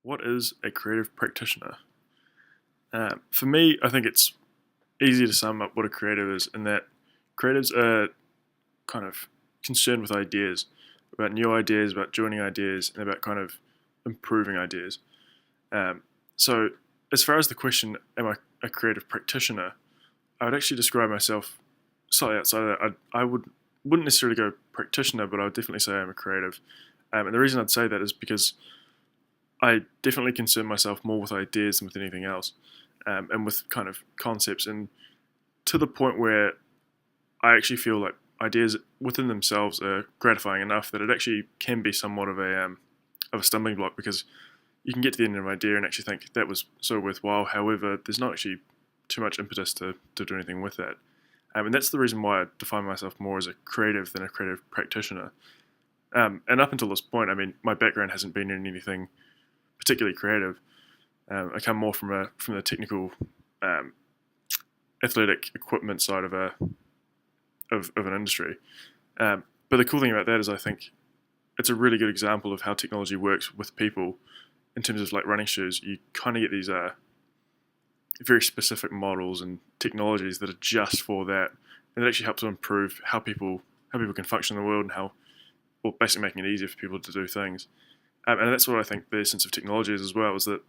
What is a creative practitioner? For me, I think it's easy to sum up what a creative is, in that creatives are kind of concerned with ideas, about new ideas, about joining ideas, and about kind of improving ideas. Um, so, as far as the question, am I a creative practitioner? I would actually describe myself slightly outside of that. Wouldn't necessarily go practitioner, but I would definitely say I'm a creative. And the reason I'd say that is because I definitely concern myself more with ideas than with anything else, and with kind of concepts, and to the point where I actually feel like ideas within themselves are gratifying enough that it actually can be somewhat of a stumbling block, because you can get to the end of an idea and actually think that was so worthwhile. However, there's not actually too much impetus to do anything with that. And that's the reason why I define myself more as a creative than a creative practitioner. And up until this point, I mean, my background hasn't been in anything particularly creative. I come more from the technical, um, athletic equipment side of an industry. But the cool thing about that is I think it's a really good example of how technology works with people in terms of like running shoes. You kind of get these very specific models and technologies that are just for that, and it actually helps to improve how people can function in the world, and well, basically making it easier for people to do things. And that's what I think the essence of technology is as well, is that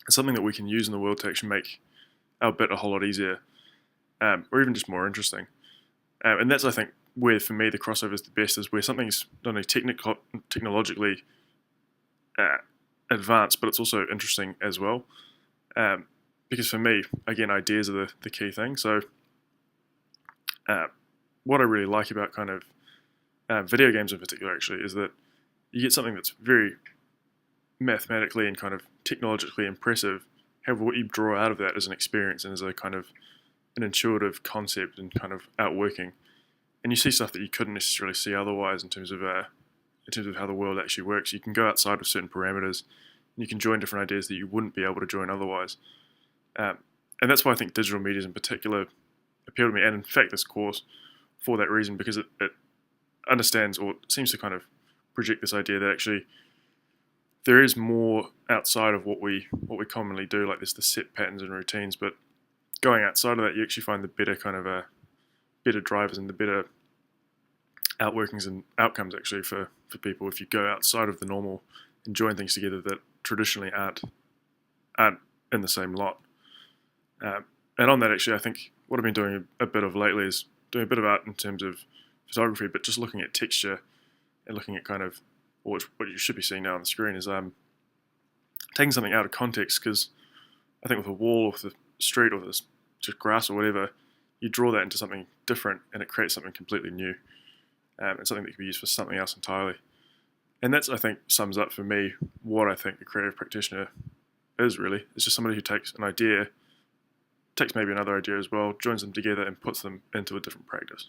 it's something that we can use in the world to actually make our bit a whole lot easier, or even just more interesting. And that's, I think, where for me the crossover is the best, is where something's not only technologically uh, advanced, but it's also interesting as well. Um, because for me, again, ideas are the key thing. So uh, what I really like about kind of video games in particular, actually, is that you get something that's very mathematically and kind of technologically impressive. However, what you draw out of that is an experience and as a kind of an intuitive concept and kind of outworking. And you see stuff that you couldn't necessarily see otherwise in terms of how the world actually works. You can go outside of certain parameters, and you can join different ideas that you wouldn't be able to join otherwise. Um, and that's why I think digital medias in particular appeal to me, and in fact this course, for that reason, because it understands, or seems to kind of project this idea that actually there is more outside of what we commonly do. Like, there's the set patterns and routines, but going outside of that, you actually find the better kind of better drivers and the better outworkings and outcomes actually for people if you go outside of the normal and join things together that traditionally aren't in the same lot. And on that, actually, I think what I've been doing a bit of lately is doing a bit of art in terms of photography, but just looking at texture and looking at kind of what you should be seeing now on the screen is taking something out of context, because I think with a wall or with the street or this just grass or whatever, you draw that into something different and it creates something completely new, and something that can be used for something else entirely. And that's, I think, sums up for me what I think a creative practitioner is really. It's just somebody who takes an idea, takes maybe another idea as well, joins them together and puts them into a different practice.